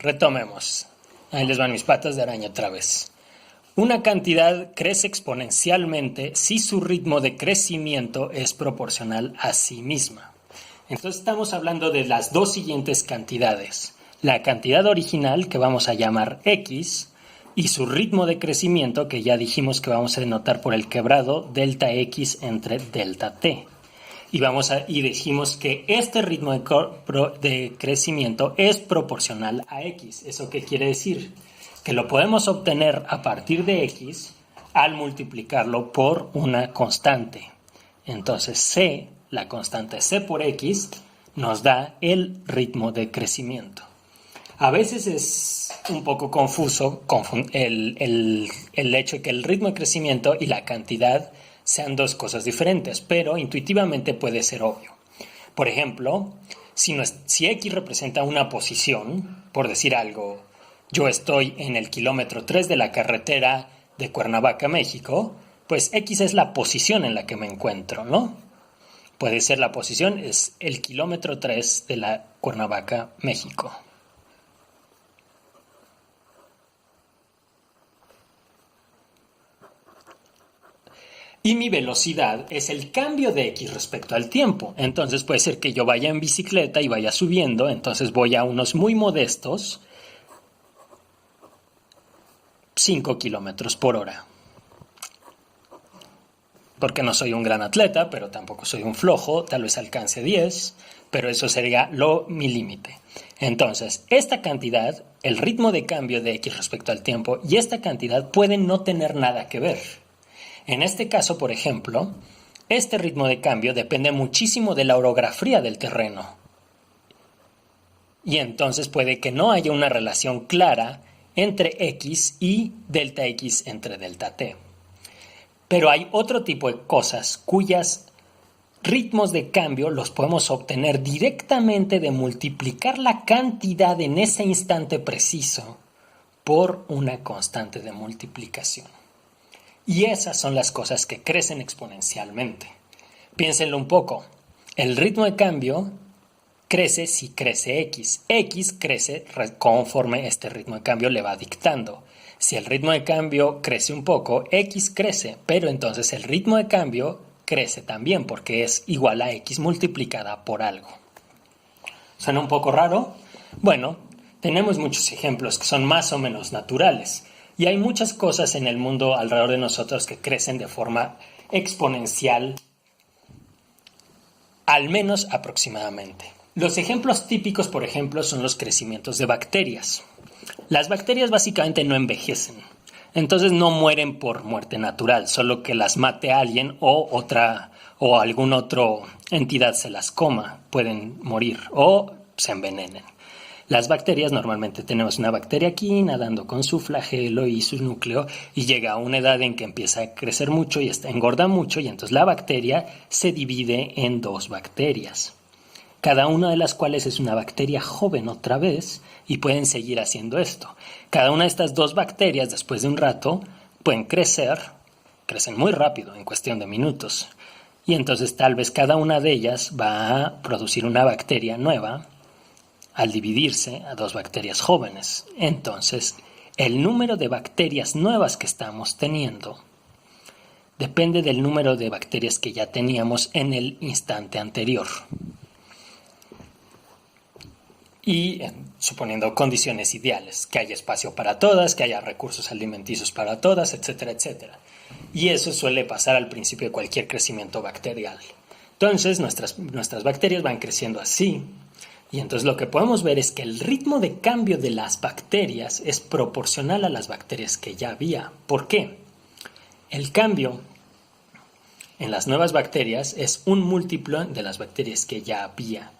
retomemos. Ahí les van mis patas de araña otra vez. Una cantidad crece exponencialmente si su ritmo de crecimiento es proporcional a sí misma. Entonces estamos hablando de las dos siguientes cantidades. La cantidad original, que vamos a llamar X, y su ritmo de crecimiento, que ya dijimos que vamos a denotar por el quebrado delta X entre delta T. Y dijimos que este ritmo de crecimiento es proporcional a X. ¿Eso qué quiere decir? Que lo podemos obtener a partir de X al multiplicarlo por una constante. Entonces C, la constante C por X, nos da el ritmo de crecimiento. A veces es un poco confuso el hecho de que el ritmo de crecimiento y la cantidad sean dos cosas diferentes, pero intuitivamente puede ser obvio. Por ejemplo, si X representa una posición, por decir algo, yo estoy en el kilómetro 3 de la carretera de Cuernavaca, México, pues X es la posición en la que me encuentro, ¿no? Puede ser la posición, es el kilómetro 3 de la Cuernavaca, México. Y mi velocidad es el cambio de X respecto al tiempo. Entonces puede ser que yo vaya en bicicleta y vaya subiendo, entonces voy a unos muy modestos 5 kilómetros por hora. Porque no soy un gran atleta, pero tampoco soy un flojo, tal vez alcance 10, pero eso sería mi límite. Entonces, esta cantidad, el ritmo de cambio de X respecto al tiempo y esta cantidad pueden no tener nada que ver. En este caso, por ejemplo, este ritmo de cambio depende muchísimo de la orografía del terreno. Y entonces puede que no haya una relación clara entre X y delta X entre delta T. Pero hay otro tipo de cosas cuyos ritmos de cambio los podemos obtener directamente de multiplicar la cantidad en ese instante preciso por una constante de multiplicación. Y esas son las cosas que crecen exponencialmente. Piénsenlo un poco. El ritmo de cambio crece si crece X. X crece conforme este ritmo de cambio le va dictando. Si el ritmo de cambio crece un poco, X crece, pero entonces el ritmo de cambio crece también porque es igual a X multiplicada por algo. ¿Suena un poco raro? Bueno, tenemos muchos ejemplos que son más o menos naturales. Y hay muchas cosas en el mundo alrededor de nosotros que crecen de forma exponencial, al menos aproximadamente. Los ejemplos típicos, por ejemplo, son los crecimientos de bacterias. Las bacterias básicamente no envejecen, entonces no mueren por muerte natural, solo que las mate alguien o alguna otra entidad se las coma, pueden morir o se envenenen. Las bacterias, normalmente tenemos una bacteria aquí nadando con su flagelo y su núcleo y llega a una edad en que empieza a crecer mucho y engorda mucho y entonces la bacteria se divide en dos bacterias, cada una de las cuales es una bacteria joven otra vez y pueden seguir haciendo esto. Cada una de estas dos bacterias después de un rato pueden crecen muy rápido en cuestión de minutos y entonces tal vez cada una de ellas va a producir una bacteria nueva al dividirse a dos bacterias jóvenes. Entonces, el número de bacterias nuevas que estamos teniendo depende del número de bacterias que ya teníamos en el instante anterior. Y suponiendo condiciones ideales, que haya espacio para todas, que haya recursos alimenticios para todas, etcétera, etcétera. Y eso suele pasar al principio de cualquier crecimiento bacterial. Entonces, nuestras bacterias van creciendo así. Y entonces lo que podemos ver es que el ritmo de cambio de las bacterias es proporcional a las bacterias que ya había. ¿Por qué? El cambio en las nuevas bacterias es un múltiplo de las bacterias que ya había.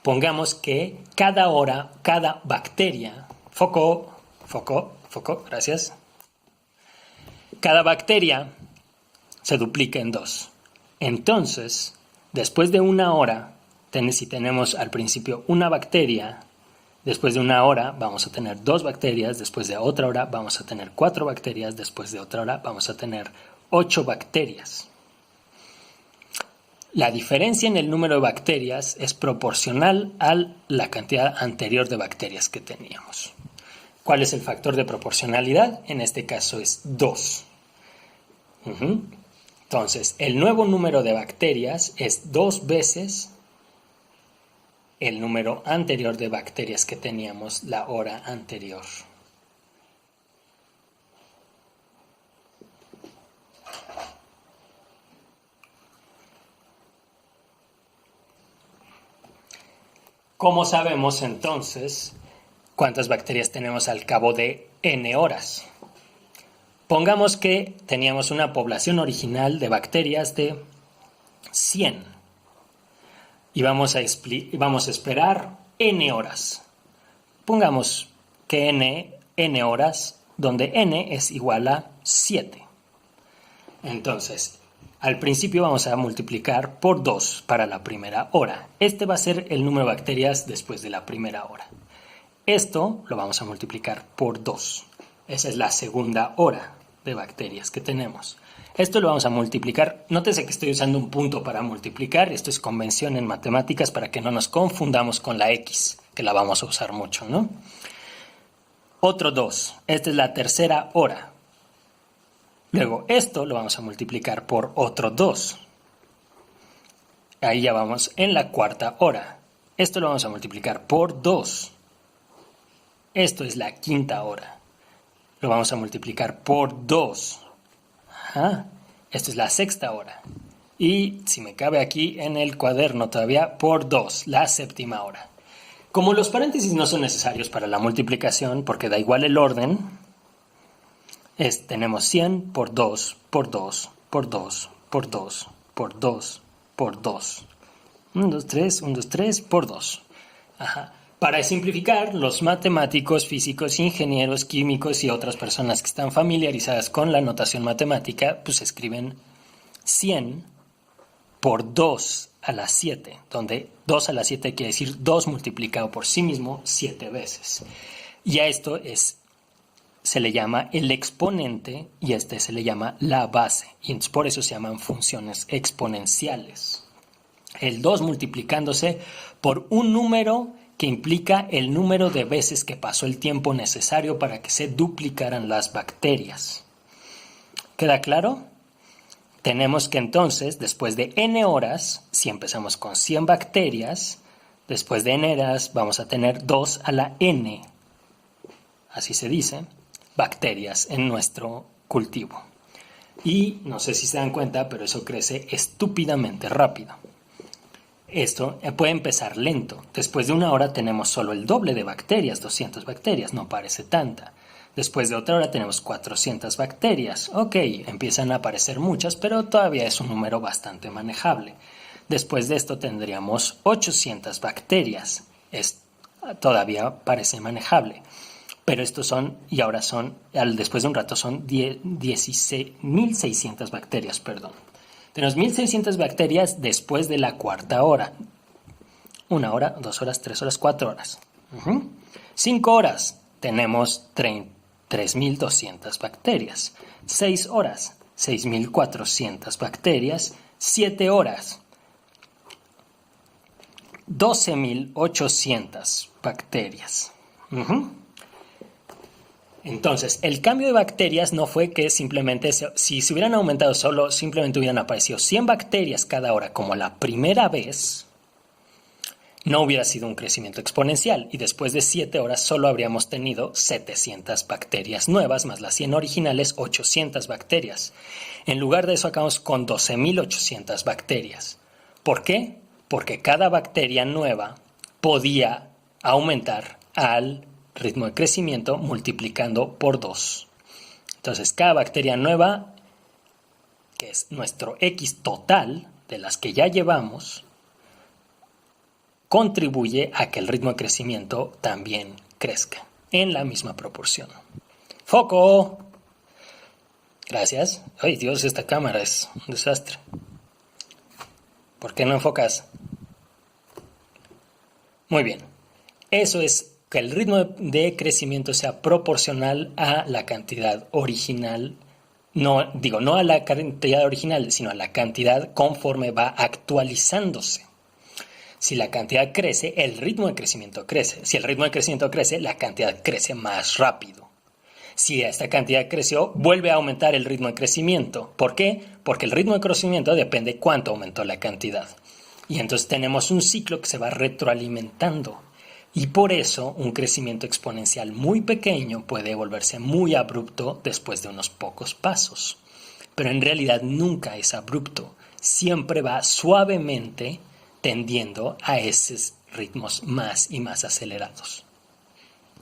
Pongamos que cada bacteria, foco, gracias. Cada bacteria se duplica en 2. Entonces, después de una hora, si tenemos al principio una bacteria, después de una hora vamos a tener 2 bacterias, después de otra hora vamos a tener 4 bacterias, después de otra hora vamos a tener 8 bacterias. La diferencia en el número de bacterias es proporcional a la cantidad anterior de bacterias que teníamos. ¿Cuál es el factor de proporcionalidad? En este caso es 2. Entonces, el nuevo número de bacterias es 2 veces el número anterior de bacterias que teníamos la hora anterior. ¿Cómo sabemos entonces cuántas bacterias tenemos al cabo de n horas? Pongamos que teníamos una población original de bacterias de 100 y vamos a esperar n horas. Pongamos que n horas, donde n es igual a 7. Entonces, al principio vamos a multiplicar por 2 para la primera hora. Este va a ser el número de bacterias después de la primera hora. Esto lo vamos a multiplicar por 2. Esa es la segunda hora de bacterias que tenemos. Esto lo vamos a multiplicar. Nótese que estoy usando un punto para multiplicar. Esto es convención en matemáticas para que no nos confundamos con la X, que la vamos a usar mucho, ¿no? Otro 2. Esta es la tercera hora. Luego esto lo vamos a multiplicar por otro 2. Ahí ya vamos en la cuarta hora. Esto lo vamos a multiplicar por 2. Esto es la quinta hora. Lo vamos a multiplicar por 2. Esto es la sexta hora. Y si me cabe aquí en el cuaderno todavía, por 2, la séptima hora. Como los paréntesis no son necesarios para la multiplicación, porque da igual el orden, tenemos 100 por 2, por 2, por 2, por 2, por 2, por 2. 1, 2, 3, 1, 2, 3, por 2. Para simplificar, los matemáticos, físicos, ingenieros, químicos y otras personas que están familiarizadas con la notación matemática, pues escriben 100 por 2 a la 7, donde 2 a la 7 quiere decir 2 multiplicado por sí mismo 7 veces. Y a esto se le llama el exponente y se le llama la base. Y por eso se llaman funciones exponenciales. El 2 multiplicándose por un número que implica el número de veces que pasó el tiempo necesario para que se duplicaran las bacterias. ¿Queda claro? Tenemos que entonces, después de n horas, si empezamos con 100 bacterias, después de n horas vamos a tener 2 a la n, así se dice, bacterias en nuestro cultivo. Y no sé si se dan cuenta, pero eso crece estúpidamente rápido. Esto puede empezar lento. Después de una hora tenemos solo el doble de bacterias, 200 bacterias, no parece tanta. Después de otra hora tenemos 400 bacterias. Ok, empiezan a aparecer muchas, pero todavía es un número bastante manejable. Después de esto tendríamos 800 bacterias. Todavía parece manejable. Pero estos son, y ahora son, después de un rato son 16.600 bacterias, perdón. Tenemos 1.600 bacterias después de la cuarta hora. 1 hora, 2 horas, 3 horas, 4 horas. 5 horas tenemos 3.200 bacterias. 6 horas, 6.400 bacterias. 7 horas, 12.800 bacterias. Entonces, el cambio de bacterias no fue que simplemente, si se hubieran aumentado solo, simplemente hubieran aparecido 100 bacterias cada hora como la primera vez, no hubiera sido un crecimiento exponencial y después de 7 horas solo habríamos tenido 700 bacterias nuevas, más las 100 originales, 800 bacterias. En lugar de eso acabamos con 12.800 bacterias. ¿Por qué? Porque cada bacteria nueva podía aumentar al ritmo de crecimiento multiplicando por 2. Entonces, cada bacteria nueva, que es nuestro X total de las que ya llevamos, contribuye a que el ritmo de crecimiento también crezca en la misma proporción. ¡Foco! Gracias. Ay, Dios, esta cámara es un desastre. ¿Por qué no enfocas? Muy bien. Eso es que el ritmo de crecimiento sea proporcional a la cantidad original, no a la cantidad original, sino a la cantidad conforme va actualizándose. Si la cantidad crece, el ritmo de crecimiento crece. Si el ritmo de crecimiento crece, la cantidad crece más rápido. Si esta cantidad creció, vuelve a aumentar el ritmo de crecimiento. ¿Por qué? Porque el ritmo de crecimiento depende de cuánto aumentó la cantidad. Y entonces tenemos un ciclo que se va retroalimentando. Y por eso un crecimiento exponencial muy pequeño puede volverse muy abrupto después de unos pocos pasos. Pero en realidad nunca es abrupto. Siempre va suavemente tendiendo a esos ritmos más y más acelerados.